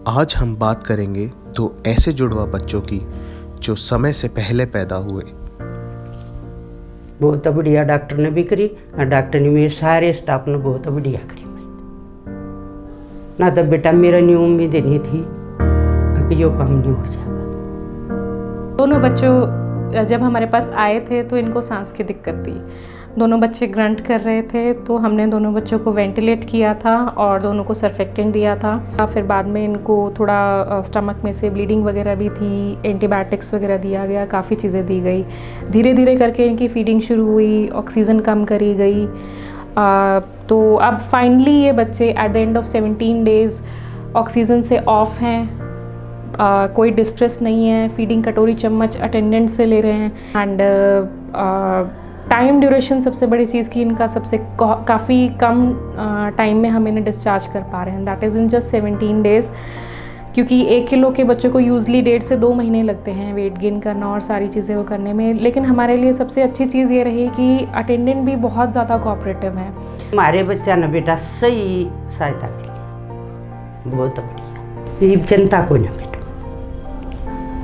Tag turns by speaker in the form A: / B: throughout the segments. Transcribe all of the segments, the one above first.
A: आज हम बात करेंगे दो ऐसे जुड़वा बच्चों की जो समय से पहले पैदा हुए।
B: बहुत बढ़िया डॉक्टर ने भी करी और डॉक्टर ने मेरे सारे स्टाफ ने बहुत बढ़िया करी। ना तो बेटा मेरा नहीं उम्मीद नहीं थी कि यो काम नहीं हो जाएगा।
C: दोनों बच्चों जब हमारे पास आए थे तो इनको सांस की दिक्कत थी। दोनों बच्चे ग्रंट कर रहे थे तो हमने दोनों बच्चों को वेंटिलेट किया था और दोनों को सर्फेक्टेंट दिया था। फिर बाद में इनको थोड़ा स्टमक में से ब्लीडिंग वगैरह भी थी, एंटीबायोटिक्स वगैरह दिया गया, काफ़ी चीज़ें दी गई। धीरे धीरे करके इनकी फीडिंग शुरू हुई, ऑक्सीजन कम करी गई। तो अब फाइनली ये बच्चे at the end of 17 days oxygen से ऑफ हैं। कोई डिस्ट्रेस नहीं है। फीडिंग कटोरी चम्मच अटेंडेंट से ले रहे हैं। एंड टाइम ड्यूरेशन सबसे बड़ी चीज़ की इनका सबसे काफ़ी कम टाइम में हम इन्हें डिस्चार्ज कर पा रहे हैं, that is in just 17 days. क्योंकि 1 किलो के बच्चों को यूजली 1.5 से 2 महीने लगते हैं वेट गेन करना और सारी चीज़ें वो करने में। लेकिन हमारे लिए सबसे अच्छी चीज़ ये रही कि अटेंडेंट भी बहुत ज़्यादा कोऑपरेटिव हैं।
B: हमारे बच्चा ने बेटा सही सहायता की, बहुत बढ़िया। ये चिंता को ना बेटा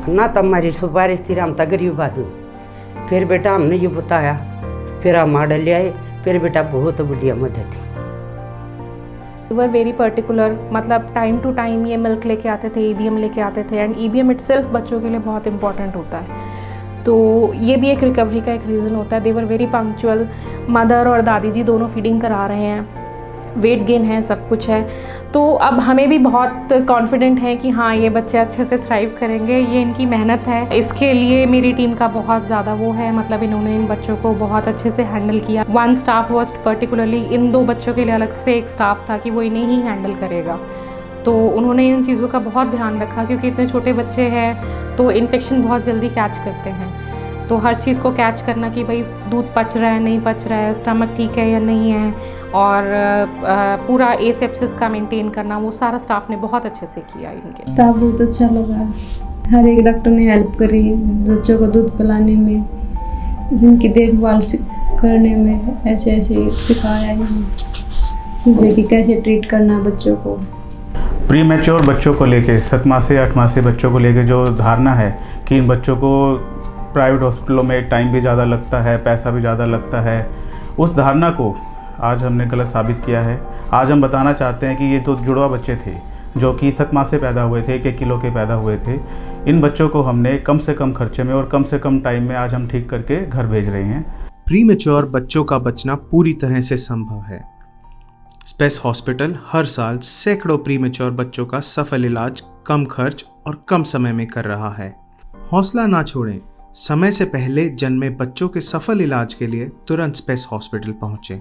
B: ना तो हमारी सुपारिश थी, हम तो गरीब आदमी। फिर बेटा हमने ये बताया, फिर हम मॉडल ले आए, फिर बेटा बहुत बढ़िया मदद थी।
C: वी वर वेरी पर्टिकुलर, मतलब टाइम टू टाइम ये मिल्क लेके आते थे, ईबीएम लेके आते थे। एंड ईबीएम इटसेल्फ बच्चों के लिए बहुत इंपॉर्टेंट होता है, तो ये भी एक रिकवरी का एक रीज़न होता है। दे वर वेरी पंक्चुअल। मदर और दादी जी दोनों फीडिंग करा रहे हैं, वेट गेन है, सब कुछ है। तो अब हमें भी बहुत कॉन्फिडेंट है कि हाँ ये बच्चे अच्छे से थ्राइव करेंगे। ये इनकी मेहनत है, इसके लिए मेरी टीम का बहुत ज़्यादा वो है, मतलब इन्होंने इन बच्चों को बहुत अच्छे से हैंडल किया। वन स्टाफ वॉज पर्टिकुलरली, इन 2 बच्चों के लिए अलग से एक स्टाफ था कि वो इन्हें ही हैंडल करेगा। तो उन्होंने इन चीज़ों का बहुत ध्यान रखा, क्योंकि इतने छोटे बच्चे हैं तो इन्फेक्शन बहुत जल्दी कैच करते हैं। तो हर चीज़ को कैच करना कि भाई दूध पच रहा है नहीं पच रहा है, स्टमक ठीक है या नहीं है, और पूरा एसेप्सिस का मेंटेन करना, वो सारा स्टाफ ने बहुत अच्छे से किया। इनके
D: स्टाफ बहुत अच्छा लगा। हर एक डॉक्टर ने हेल्प करी बच्चों को दूध पिलाने में, जिनकी देखभाल करने में, ऐसे ऐसे सिखाया मुझे कि कैसे ट्रीट करना बच्चों को।
E: प्री मैच्योर बच्चों को लेके 7 माह से 8 माह से बच्चों को लेके जो धारणा है कि इन बच्चों को प्राइवेट हॉस्पिटलों में टाइम भी ज़्यादा लगता है, पैसा भी ज़्यादा लगता है, उस धारणा को आज हमने गलत साबित किया है। आज हम बताना चाहते हैं कि ये तो जुड़वा बच्चे थे जो कि 7 माह से पैदा हुए थे, 1 किलो के पैदा हुए थे। इन बच्चों को हमने कम से कम खर्चे में और कम से कम टाइम में आज हम ठीक करके घर भेज रहे हैं।
A: प्रीमेच्योर बच्चों का बचना पूरी तरह से संभव है। स्पेस हॉस्पिटल हर साल सैकड़ों प्रीमेच्योर बच्चों का सफल इलाज कम खर्च और कम समय में कर रहा है। हौसला ना छोड़ें, समय से पहले जन्मे बच्चों के सफल इलाज के लिए तुरंत स्पेस हॉस्पिटल पहुंचें।